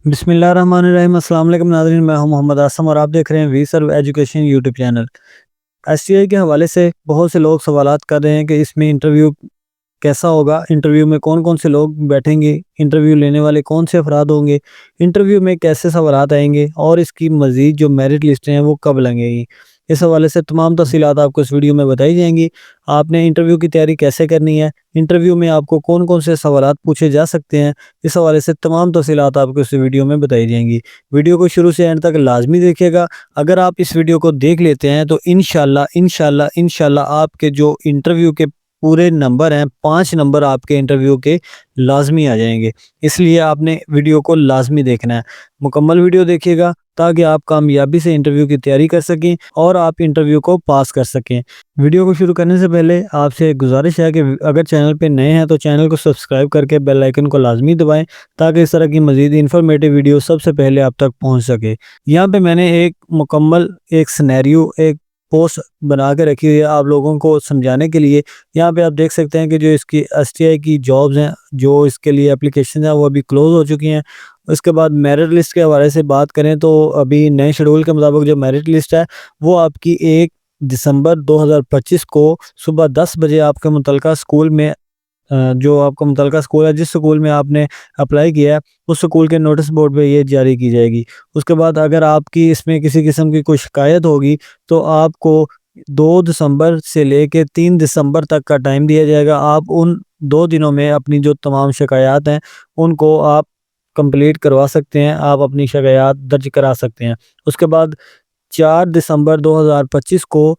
بسم اللہ الرحمن الرحیم۔ السلام علیکم ناظرین، میں ہوں محمد آسم اور آپ دیکھ رہے ہیں V serve education YouTube channel. S T I کے حوالے سے بہت سے لوگ سوالات کر رہے ہیں کہ اس میں انٹرویو کیسا ہوگا، انٹرویو میں کون کون سے لوگ بیٹھیں گے، انٹرویو لینے والے کون سے افراد ہوں گے، انٹرویو میں کیسے سوالات آئیں گے اور اس کی مزید جو میرٹ لسٹیں ہیں وہ کب لگیں گی۔ اس حوالے سے تمام تفصیلات آپ کو اس ویڈیو میں بتائی جائیں گی۔ آپ نے انٹرویو کی تیاری کیسے کرنی ہے، انٹرویو میں آپ کو کون کون سے سوالات پوچھے جا سکتے ہیں، اس حوالے سے تمام تفصیلات آپ کو اس ویڈیو میں بتائی جائیں گی۔ ویڈیو کو شروع سے اینڈ تک لازمی دیکھیے گا۔ اگر آپ اس ویڈیو کو دیکھ لیتے ہیں تو انشاءاللہ آپ کے جو انٹرویو کے پورے نمبر ہیں، 5 نمبر آپ کے انٹرویو کے لازمی آ جائیں گے۔ اس لیے آپ نے ویڈیو کو لازمی دیکھنا ہے، مکمل ویڈیو دیکھیے گا تاکہ آپ کامیابی سے انٹرویو کی تیاری کر سکیں اور آپ انٹرویو کو پاس کر سکیں۔ ویڈیو کو شروع کرنے سے پہلے آپ سے ایک گزارش ہے کہ اگر چینل پہ نئے ہیں تو چینل کو سبسکرائب کر کے بیل آئیکن کو لازمی دبائیں تاکہ اس طرح کی مزید انفارمیٹیو ویڈیو سب سے پہلے آپ تک پہنچ سکے۔ یہاں پہ میں نے ایک مکمل سینیریو ایک پوسٹ بنا کے رکھی ہوئی ہے آپ لوگوں کو سمجھانے کے لیے۔ یہاں پہ آپ دیکھ سکتے ہیں کہ جو اس کی ایس ٹی آئی کی جابز ہیں، جو اس کے لیے اپلیکیشن ہیں، وہ ابھی کلوز ہو چکی ہیں۔ اس کے بعد میرٹ لسٹ کے حوالے سے بات کریں تو ابھی نئے شیڈول کے مطابق جو میرٹ لسٹ ہے وہ آپ کی 1 دسمبر 2025 کو صبح 10 بجے آپ کے متعلقہ سکول میں جو آپ کا متعلقہ سکول ہے، جس سکول میں آپ نے اپلائی کیا ہے، اس سکول کے نوٹس بورڈ پہ یہ جاری کی جائے گی۔ اس کے بعد اگر آپ کی اس میں کسی قسم کی کوئی شکایت ہوگی تو آپ کو 2 دسمبر سے لے کے 3 دسمبر تک کا ٹائم دیا جائے گا۔ آپ ان 2 دنوں میں اپنی جو تمام شکایات ہیں ان کو آپ کمپلیٹ کروا سکتے ہیں، آپ اپنی شکایات درج کرا سکتے ہیں۔ اس کے بعد 4 دسمبر 2025 کو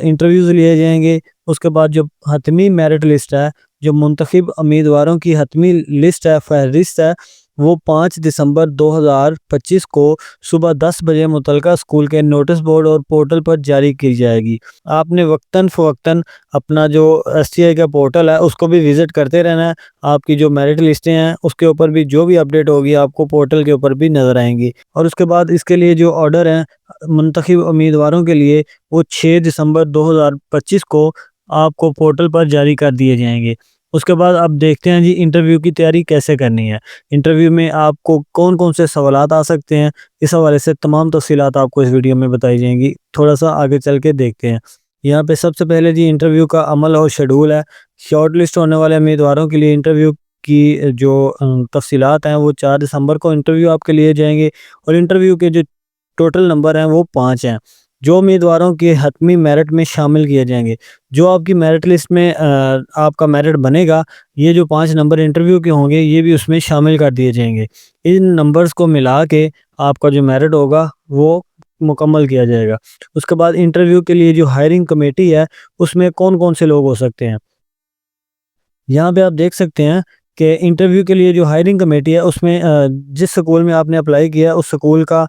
انٹرویوز لیے جائیں گے۔ اس کے بعد جو حتمی میرٹ لسٹ ہے، جو منتخب امیدواروں کی حتمی لسٹ ہے، فہرست ہے، وہ 5 دسمبر 2025 کو صبح 10 بجے متعلقہ سکول کے نوٹس بورڈ اور پورٹل پر جاری کی جائے گی۔ آپ نے وقتاً فوقتاً اپنا جو ایس ٹی آئی کا پورٹل ہے اس کو بھی وزٹ کرتے رہنا ہے۔ آپ کی جو میرٹ لسٹیں ہیں اس کے اوپر بھی جو بھی اپڈیٹ ہوگی آپ کو پورٹل کے اوپر بھی نظر آئیں گی۔ اور اس کے بعد اس کے لیے جو آرڈر ہیں منتخب امیدواروں کے لیے وہ 6 دسمبر 2025 کو آپ کو پورٹل پر جاری کر دیے جائیں گے۔ اس کے بعد اب دیکھتے ہیں جی انٹرویو کی تیاری کیسے کرنی ہے، انٹرویو میں آپ کو کون کون سے سوالات آ سکتے ہیں، اس حوالے سے تمام تفصیلات آپ کو اس ویڈیو میں بتائی جائیں گی۔ تھوڑا سا آگے چل کے دیکھتے ہیں۔ یہاں پہ سب سے پہلے جی انٹرویو کا عمل اور شیڈول ہے۔ شارٹ لسٹ ہونے والے امیدواروں کے لیے انٹرویو کی جو تفصیلات ہیں وہ 4 دسمبر کو انٹرویو آپ کے لیے جائیں گے اور انٹرویو کے جو ٹوٹل نمبر ہیں وہ 5 ہیں، جو امیدواروں کے حتمی میرٹ میں شامل کیے جائیں گے۔ جو آپ کی میرٹ لسٹ میں آپ کا میرٹ بنے گا، یہ جو 5 نمبر انٹرویو کے ہوں گے یہ بھی اس میں شامل کر دیے جائیں گے۔ ان نمبرز کو ملا کے آپ کا جو میرٹ ہوگا وہ مکمل کیا جائے گا۔ اس کے بعد انٹرویو کے لیے جو ہائرنگ کمیٹی ہے اس میں کون کون سے لوگ ہو سکتے ہیں، یہاں پہ آپ دیکھ سکتے ہیں کہ انٹرویو کے لیے جو ہائرنگ کمیٹی ہے اس میں جس سکول میں آپ نے اپلائی کیا اس سکول کا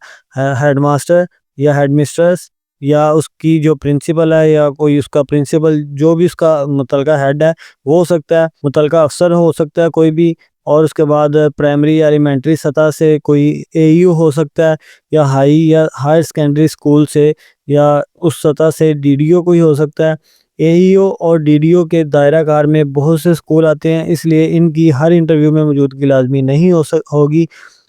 ہیڈ ماسٹر یا ہیڈ مسٹرس یا اس کی جو پرنسپل ہے یا کوئی اس کا پرنسپل، جو بھی اس کا متعلقہ ہیڈ ہے وہ ہو سکتا ہے، متعلقہ افسر ہو سکتا ہے کوئی بھی، اور اس کے بعد پرائمری یا ایلیمنٹری سطح سے کوئی اے یو ہو سکتا ہے، یا ہائر سیکنڈری سکول سے یا اس سطح سے ڈی ڈی او کوئی ہو سکتا ہے۔ اے ای او اور ڈی ڈی او کے دائرہ کار میں بہت سے سکول آتے ہیں، اس لیے ان کی ہر انٹرویو میں موجودگی لازمی نہیں ہوگی۔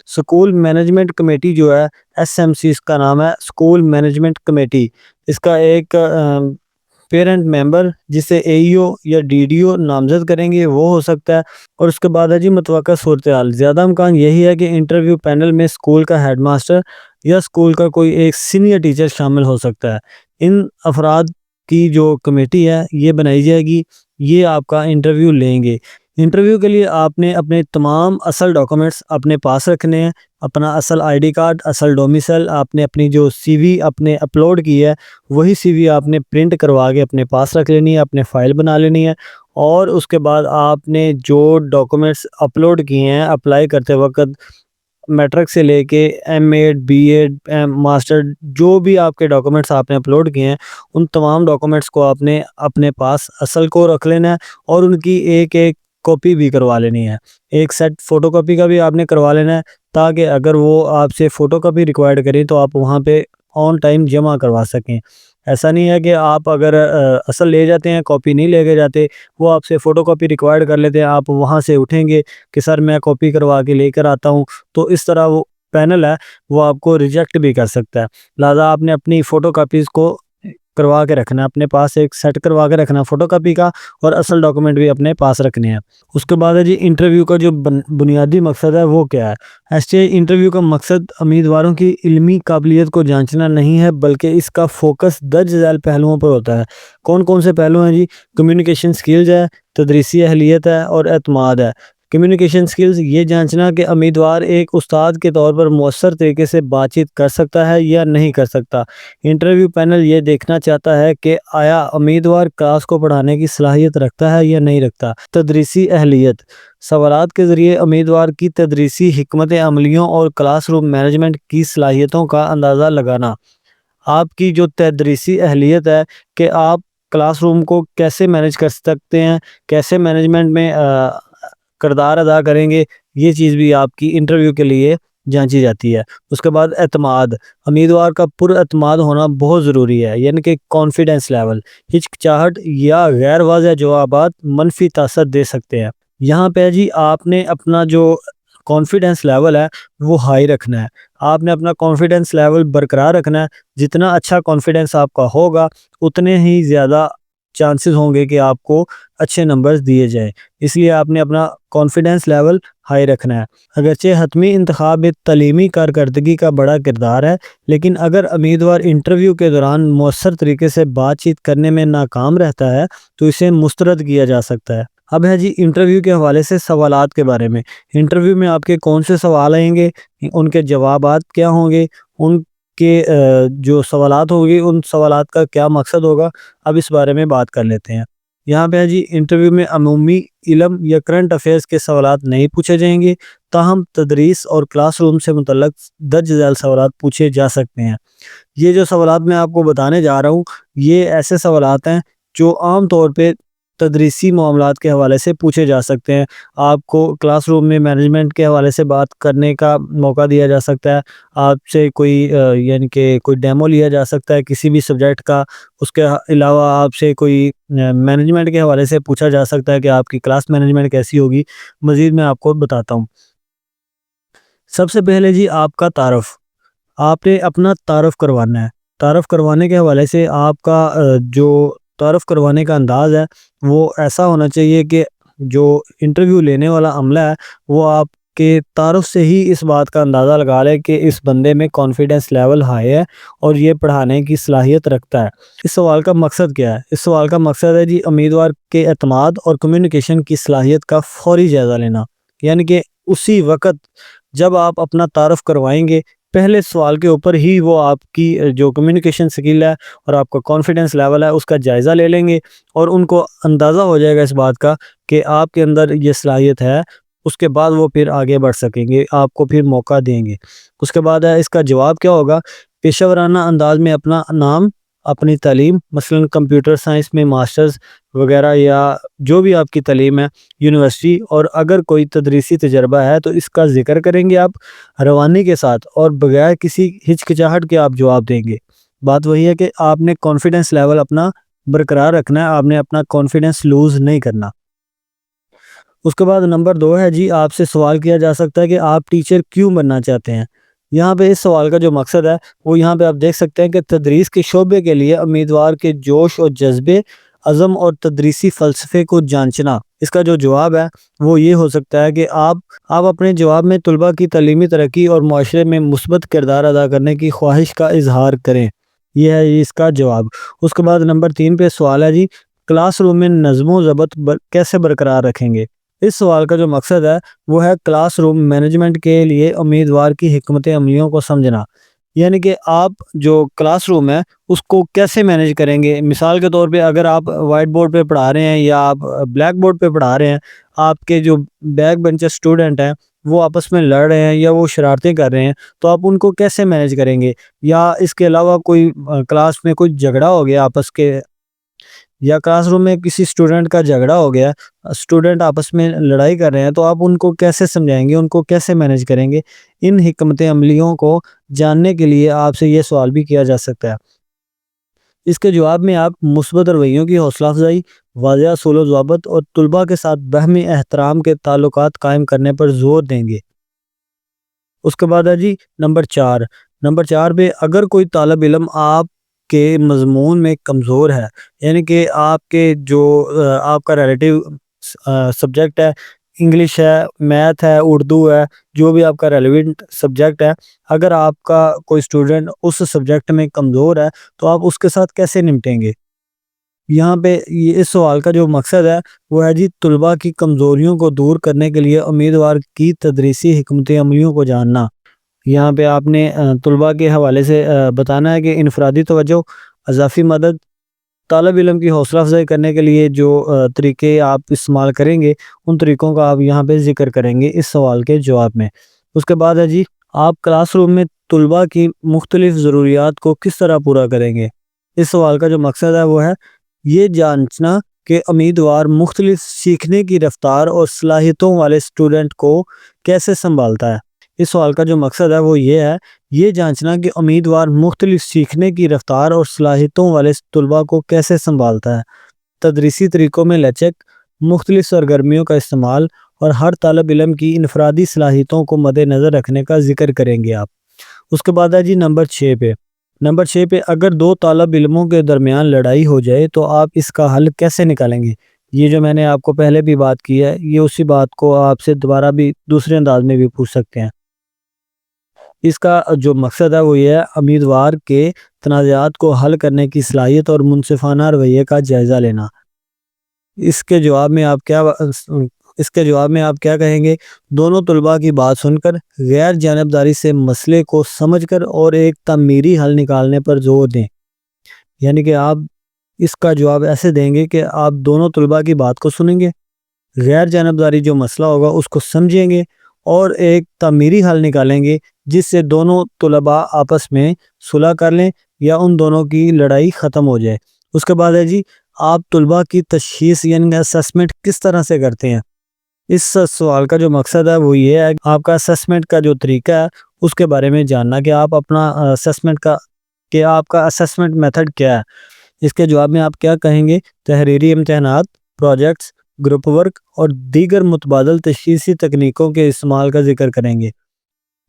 سکول مینجمنٹ کمیٹی جو ہے، ایس ایم سی اس کا نام ہے، سکول مینجمنٹ کمیٹی، اس کا ایک پیرنٹ ممبر جسے اے ای او یا ڈی ڈی او نامزد کریں گے وہ ہو سکتا ہے۔ اور اس کے بعد ہے جی متوقع صورتحال۔ زیادہ امکان یہی ہے کہ انٹرویو پینل میں سکول کا ہیڈ ماسٹر یا سکول کا کوئی ایک سینئر ٹیچر شامل ہو سکتا ہے۔ ان افراد کی جو کمیٹی ہے یہ بنائی جائے گی، یہ آپ کا انٹرویو لیں گے۔ انٹرویو کے لیے آپ نے اپنے تمام اصل ڈاکومنٹس اپنے پاس رکھنے ہیں، اپنا اصل آئی ڈی کارڈ، اصل ڈومیسل، آپ نے اپنی جو سی وی اپنے اپلوڈ کی ہے وہی سی وی آپ نے پرنٹ کروا کے اپنے پاس رکھ لینی ہے، اپنے فائل بنا لینی ہے۔ اور اس کے بعد آپ نے جو ڈاکومنٹس اپلوڈ کیے ہیں اپلائی کرتے وقت، میٹرک سے لے کے M Ed, B Ed, master, جو بھی آپ کے ڈاکومنٹس آپ نے اپلوڈ کیے ہیں ان تمام ڈاکومنٹس کو آپ نے اپنے پاس اصل کو رکھ لینا ہے اور ان کی ایک ایک کاپی بھی کروا لینی ہے۔ ایک سیٹ فوٹو کاپی کا بھی آپ نے کروا لینا ہے تاکہ اگر وہ آپ سے فوٹو کاپی ریکوائرڈ کریں تو آپ وہاں پہ آن ٹائم جمع کروا سکیں۔ ایسا نہیں ہے کہ آپ اگر اصل لے جاتے ہیں کاپی نہیں لے کے جاتے، وہ آپ سے فوٹو کاپی ریکوائرڈ کر لیتے ہیں، آپ وہاں سے اٹھیں گے کہ سر میں کاپی کروا کے لے کر آتا ہوں، تو اس طرح وہ پینل ہے وہ آپ کو ریجیکٹ بھی کر سکتا ہے۔ لہٰذا آپ نے اپنی فوٹو کاپیز کو کروا کے رکھنا ہے، اپنے پاس ایک سیٹ کروا کے رکھنا فوٹو کاپی کا، اور اصل ڈاکومنٹ بھی اپنے پاس رکھنے ہیں۔ اس کے بعد ہے جی انٹرویو کا جو بنیادی مقصد ہے وہ کیا ہے۔ ایس ٹی آئی انٹرویو کا مقصد امیدواروں کی علمی قابلیت کو جانچنا نہیں ہے، بلکہ اس کا فوکس درج ذیل پہلوؤں پر ہوتا ہے۔ کون کون سے پہلو ہیں جی؟ کمیونیکیشن سکلز ہے، تدریسی اہلیت ہے، اور اعتماد ہے۔ کمیونیکیشن سکلز یہ جانچنا کہ امیدوار ایک استاد کے طور پر مؤثر طریقے سے بات چیت کر سکتا ہے یا نہیں کر سکتا۔ انٹرویو پینل یہ دیکھنا چاہتا ہے کہ آیا امیدوار کلاس کو پڑھانے کی صلاحیت رکھتا ہے یا نہیں رکھتا۔ تدریسی اہلیت، سوالات کے ذریعے امیدوار کی تدریسی حکمت عملیوں اور کلاس روم مینجمنٹ کی صلاحیتوں کا اندازہ لگانا۔ آپ کی جو تدریسی اہلیت ہے کہ آپ کلاس روم کو کیسے مینج کر سکتے ہیں، کیسے مینجمنٹ میں کردار ادا کریں گے، یہ چیز بھی آپ کی انٹرویو کے لیے جانچی جاتی ہے۔ اس کے بعد اعتماد، امیدوار کا پر اعتماد ہونا بہت ضروری ہے، یعنی کہ کانفیڈنس لیول۔ ہچکچاہٹ یا غیر واضح جوابات منفی تاثر دے سکتے ہیں۔ یہاں پہ جی آپ نے اپنا جو کانفیڈنس لیول ہے وہ ہائی رکھنا ہے، آپ نے اپنا کانفیڈنس لیول برقرار رکھنا ہے۔ جتنا اچھا کانفیڈنس آپ کا ہوگا اتنے ہی زیادہ چانسز ہوں گے کہ آپ کو اچھے نمبرز دیے جائیں، اس لیے آپ نے اپنا کانفیڈنس لیول ہائی رکھنا ہے۔ اگرچہ حتمی انتخاب میں تعلیمی کارکردگی کا بڑا کردار ہے، لیکن اگر امیدوار انٹرویو کے دوران مؤثر طریقے سے بات چیت کرنے میں ناکام رہتا ہے تو اسے مسترد کیا جا سکتا ہے۔ اب ہے جی انٹرویو کے حوالے سے سوالات کے بارے میں۔ انٹرویو میں آپ کے کون سے سوال آئیں گے، ان کے جوابات کیا ہوں گے، ان کے جو سوالات ہوگی ان سوالات کا کیا مقصد ہوگا، اب اس بارے میں بات کر لیتے ہیں۔ یہاں پہ جی انٹرویو میں عمومی علم یا کرنٹ افیئرز کے سوالات نہیں پوچھے جائیں گے، تاہم تدریس اور کلاس روم سے متعلق درج ذیل سوالات پوچھے جا سکتے ہیں۔ یہ جو سوالات میں آپ کو بتانے جا رہا ہوں یہ ایسے سوالات ہیں جو عام طور پہ تدریسی معاملات کے حوالے سے پوچھے جا سکتے ہیں۔ آپ کو کلاس روم میں مینجمنٹ کے حوالے سے بات کرنے کا موقع دیا جا سکتا ہے، آپ سے کوئی یعنی کہ کوئی ڈیمو لیا جا سکتا ہے کسی بھی سبجیکٹ کا، اس کے علاوہ آپ سے کوئی مینجمنٹ کے حوالے سے پوچھا جا سکتا ہے کہ آپ کی کلاس مینجمنٹ کیسی ہوگی۔ مزید میں آپ کو بتاتا ہوں۔ سب سے پہلے جی آپ کا تعارف، آپ نے اپنا تعارف کروانا ہے۔ تعارف کروانے کے حوالے سے آپ کا جو تعارف کروانے کا انداز ہے وہ ایسا ہونا چاہیے کہ جو انٹرویو لینے والا عملہ ہے وہ آپ کے تعارف سے ہی اس بات کا اندازہ لگا لے کہ اس بندے میں کانفیڈنس لیول ہائی ہے اور یہ پڑھانے کی صلاحیت رکھتا ہے۔ اس سوال کا مقصد کیا ہے؟ اس سوال کا مقصد ہے جی امیدوار کے اعتماد اور کمیونیکیشن کی صلاحیت کا فوری جائزہ لینا، یعنی کہ اسی وقت جب آپ اپنا تعارف کروائیں گے پہلے سوال کے اوپر ہی وہ آپ کی جو کمیونیکیشن سکل ہے اور آپ کا کانفیڈنس لیول ہے اس کا جائزہ لے لیں گے، اور ان کو اندازہ ہو جائے گا اس بات کا کہ آپ کے اندر یہ صلاحیت ہے۔ اس کے بعد وہ پھر آگے بڑھ سکیں گے، آپ کو پھر موقع دیں گے۔ اس کے بعد ہے اس کا جواب کیا ہوگا؟ پیشہ ورانہ انداز میں اپنا نام، اپنی تعلیم، مثلا کمپیوٹر سائنس میں ماسٹرز وغیرہ یا جو بھی آپ کی تعلیم ہے یونیورسٹی، اور اگر کوئی تدریسی تجربہ ہے تو اس کا ذکر کریں گے آپ روانی کے ساتھ اور بغیر کسی ہچکچاہٹ کے آپ جواب دیں گے۔ بات وہی ہے کہ آپ نے کانفیڈنس لیول اپنا برقرار رکھنا ہے، آپ نے اپنا کانفیڈنس لوز نہیں کرنا۔ اس کے بعد نمبر 2 ہے جی آپ سے سوال کیا جا سکتا ہے کہ آپ ٹیچر کیوں بننا چاہتے ہیں۔ یہاں پہ اس سوال کا جو مقصد ہے وہ یہاں پہ آپ دیکھ سکتے ہیں کہ تدریس کے شعبے کے لیے امیدوار کے جوش اور جذبے، عزم اور تدریسی فلسفے کو جانچنا۔ اس کا جو جواب ہے وہ یہ ہو سکتا ہے کہ آپ اپنے جواب میں طلباء کی تعلیمی ترقی اور معاشرے میں مثبت کردار ادا کرنے کی خواہش کا اظہار کریں۔ یہ ہے اس کا جواب۔ اس کے بعد نمبر 3 پہ سوال ہے جی کلاس روم میں نظم و ضبط کیسے برقرار رکھیں گے۔ اس سوال کا جو مقصد ہے وہ ہے کلاس روم مینجمنٹ کے لیے امیدوار کی حکمت عملیوں کو سمجھنا، یعنی کہ آپ جو کلاس روم ہے اس کو کیسے مینیج کریں گے۔ مثال کے طور پہ اگر آپ وائٹ بورڈ پہ پڑھا رہے ہیں یا آپ بلیک بورڈ پہ پڑھا رہے ہیں، آپ کے جو بیک بینچر اسٹوڈنٹ ہیں وہ آپس میں لڑ رہے ہیں یا وہ شرارتیں کر رہے ہیں تو آپ ان کو کیسے مینیج کریں گے۔ یا اس کے علاوہ کوئی کلاس میں کوئی جھگڑا ہو گیا آپس کے، یا کلاس روم میں کسی اسٹوڈنٹ کا جھگڑا ہو گیا، اسٹوڈنٹ آپس میں لڑائی کر رہے ہیں، تو آپ ان کو کیسے سمجھائیں گے، ان کو کیسے مینیج کریں گے۔ ان حکمت عملیوں کو جاننے کے لیے آپ سے یہ سوال بھی کیا جا سکتا ہے۔ اس کے جواب میں آپ مثبت رویوں کی حوصلہ افزائی، واضح اصول و ضوابط اور طلباء کے ساتھ باہمی احترام کے تعلقات قائم کرنے پر زور دیں گے۔ اس کے بعد ہے جی نمبر 4 پہ اگر کوئی طالب علم آپ کے مضمون میں کمزور ہے، یعنی کہ آپ کے جو آپ کا ریلیٹیو سبجیکٹ ہے، انگلش ہے، میتھ ہے، اردو ہے، جو بھی آپ کا ریلیونٹ سبجیکٹ ہے، اگر آپ کا کوئی اسٹوڈنٹ اس سبجیکٹ میں کمزور ہے تو آپ اس کے ساتھ کیسے نمٹیں گے؟ یہاں پہ اس سوال کا جو مقصد ہے وہ ہے جی طلباء کی کمزوریوں کو دور کرنے کے لیے امیدوار کی تدریسی حکمت عملیوں کو جاننا۔ یہاں پہ آپ نے طلباء کے حوالے سے بتانا ہے کہ انفرادی توجہ، اضافی مدد، طالب علم کی حوصلہ افزائی کرنے کے لیے جو طریقے آپ استعمال کریں گے، ان طریقوں کا آپ یہاں پہ ذکر کریں گے اس سوال کے جواب میں۔ اس کے بعد ہے جی آپ کلاس روم میں طلباء کی مختلف ضروریات کو کس طرح پورا کریں گے؟ اس سوال کا جو مقصد ہے وہ ہے یہ جانچنا کہ امیدوار مختلف سیکھنے کی رفتار اور صلاحیتوں والے اسٹوڈنٹ کو کیسے سنبھالتا ہے۔ اس سوال کا جو مقصد ہے وہ یہ ہے یہ جانچنا کہ امیدوار مختلف سیکھنے کی رفتار اور صلاحیتوں والے طلباء کو کیسے سنبھالتا ہے۔ تدریسی طریقوں میں لچک، مختلف سرگرمیوں کا استعمال اور ہر طالب علم کی انفرادی صلاحیتوں کو مد نظر رکھنے کا ذکر کریں گے آپ۔ اس کے بعد ہے جی نمبر 6 پہ اگر دو طالب علموں کے درمیان لڑائی ہو جائے تو آپ اس کا حل کیسے نکالیں گے؟ یہ جو میں نے آپ کو پہلے بھی بات کی ہے، یہ اسی بات کو آپ سے دوبارہ بھی دوسرے انداز میں بھی پوچھ سکتے ہیں۔ اس کا جو مقصد ہے وہ یہ ہے امیدوار کے تنازعات کو حل کرنے کی صلاحیت اور منصفانہ رویے کا جائزہ لینا۔ اس کے جواب میں آپ کیا کہیں گے؟ دونوں طلباء کی بات سن کر، غیر جانبداری سے مسئلے کو سمجھ کر اور ایک تعمیری حل نکالنے پر زور دیں۔ یعنی کہ آپ اس کا جواب ایسے دیں گے کہ آپ دونوں طلباء کی بات کو سنیں گے، غیر جانبداری جو مسئلہ ہوگا اس کو سمجھیں گے اور ایک تعمیری حل نکالیں گے جس سے دونوں طلباء آپس میں صلح کر لیں یا ان دونوں کی لڑائی ختم ہو جائے۔ اس کے بعد ہے جی آپ طلباء کی تشخیص یعنی اسسمنٹ کس طرح سے کرتے ہیں؟ اس سوال کا جو مقصد ہے وہ یہ ہے آپ کا اسسمنٹ کا جو طریقہ ہے اس کے بارے میں جاننا کہ آپ اپنا آپ کا اسسمنٹ میتھڈ کیا ہے۔ اس کے جواب میں آپ کیا کہیں گے؟ تحریری امتحانات، پروجیکٹس، گروپ ورک اور دیگر متبادل تشخیصی تکنیکوں کے استعمال کا ذکر کریں گے۔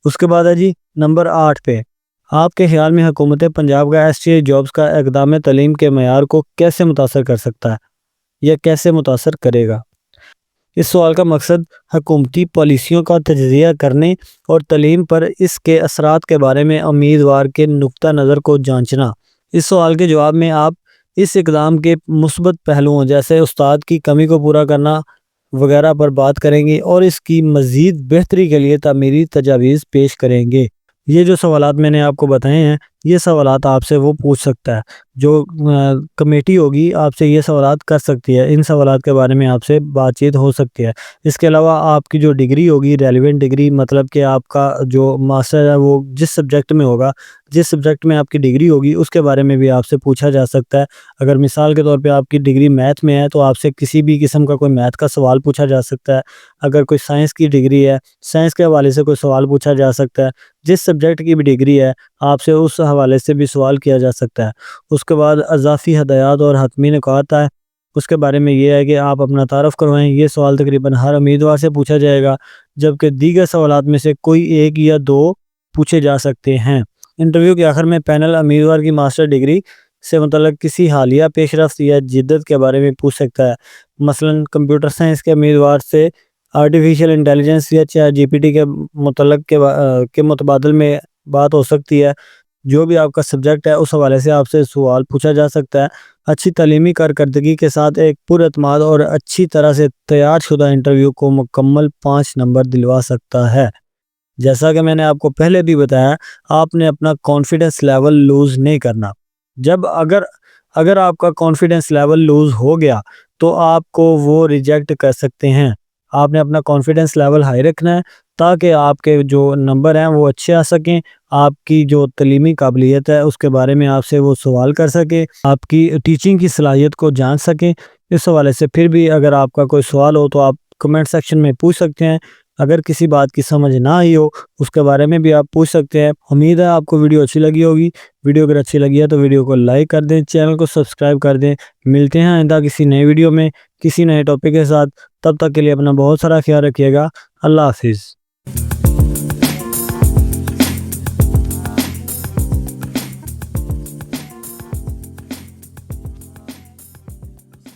اس کے بعد ہے جی نمبر 8 پہ آپ کے خیال میں حکومت پنجاب کا STI جابز کا اقدام تعلیم کے معیار کو کیسے متاثر کر سکتا ہے یا کیسے متاثر کرے گا؟ اس سوال کا مقصد حکومتی پالیسیوں کا تجزیہ کرنے اور تعلیم پر اس کے اثرات کے بارے میں امیدوار کے نقطہ نظر کو جانچنا۔ اس سوال کے جواب میں آپ اس اقدام کے مثبت پہلوؤں جیسے استاد کی کمی کو پورا کرنا وغیرہ پر بات کریں گے اور اس کی مزید بہتری کے لیے تعمیری تجاویز پیش کریں گے۔ یہ جو سوالات میں نے آپ کو بتائے ہیں یہ سوالات آپ سے وہ پوچھ سکتا ہے، جو کمیٹی ہوگی آپ سے یہ سوالات کر سکتی ہے، ان سوالات کے بارے میں آپ سے بات چیت ہو سکتی ہے۔ اس کے علاوہ آپ کی جو ڈگری ہوگی ریلیونٹ ڈگری، مطلب کہ آپ کا جو ماسٹر ہے وہ جس سبجیکٹ میں ہوگا، جس سبجیکٹ میں آپ کی ڈگری ہوگی اس کے بارے میں بھی آپ سے پوچھا جا سکتا ہے۔ اگر مثال کے طور پہ آپ کی ڈگری میتھ میں ہے تو آپ سے کسی بھی قسم کا کوئی میتھ کا سوال پوچھا جا سکتا ہے۔ اگر کوئی سائنس کی ڈگری ہے، سائنس کے حوالے سے کوئی سوال پوچھا جا سکتا ہے۔ جس سبجیکٹ کی بھی ڈگری ہے آپ سے اس حوالے سے بھی سوال کیا جا سکتا ہے۔ اس کے بعد اضافی ہدایات اور حتمی نکات ہے، اس کے بارے میں یہ ہے کہ آپ اپنا تعارف کروائیں۔ یہ سوال تقریباً ہر امیدوار سے پوچھا جائے گا، جبکہ دیگر سوالات میں سے کوئی ایک یا دو پوچھے جا سکتے ہیں۔ انٹرویو کے آخر میں پینل امیدوار کی ماسٹر ڈگری سے متعلق کسی حالیہ پیش رفت یا جدت کے بارے میں پوچھ سکتا ہے۔ مثلا کمپیوٹر سائنس کے امیدوار سے آرٹیفیشل انٹیلیجنس یا ChatGPT کے متعلق کے متبادل میں بات ہو سکتی ہے۔ جو بھی آپ کا سبجیکٹ ہے اس حوالے سے آپ سے سوال پوچھا جا سکتا ہے۔ اچھی تعلیمی کارکردگی کے ساتھ ایک پر اعتماد اور اچھی طرح سے تیار شدہ انٹرویو کو مکمل 5 نمبر دلوا سکتا ہے۔ جیسا کہ میں نے آپ کو پہلے بھی بتایا، آپ نے اپنا کانفیڈنس لیول لوز نہیں کرنا۔ اگر آپ کا کانفیڈنس لیول لوز ہو گیا تو آپ کو وہ ریجیکٹ کر سکتے ہیں۔ آپ نے اپنا کانفیڈنس لیول ہائی رکھنا ہے تاکہ آپ کے جو نمبر ہیں وہ اچھے آ سکیں، آپ کی جو تعلیمی قابلیت ہے اس کے بارے میں آپ سے وہ سوال کر سکے، آپ کی ٹیچنگ کی صلاحیت کو جان سکیں۔ اس حوالے سے پھر بھی اگر آپ کا کوئی سوال ہو تو آپ کمنٹ سیکشن میں پوچھ سکتے ہیں۔ اگر کسی بات کی سمجھ نہ آئی ہو اس کے بارے میں بھی آپ پوچھ سکتے ہیں۔ امید ہے آپ کو ویڈیو اچھی لگی ہوگی۔ ویڈیو اگر اچھی لگی ہے تو ویڈیو کو لائک کر دیں، چینل کو سبسکرائب کر دیں۔ ملتے ہیں آئندہ کسی نئے ویڈیو میں کسی نئے ٹاپک کے ساتھ۔ تب تک کے لیے اپنا بہت سارا خیال رکھیے گا۔ اللہ حافظ۔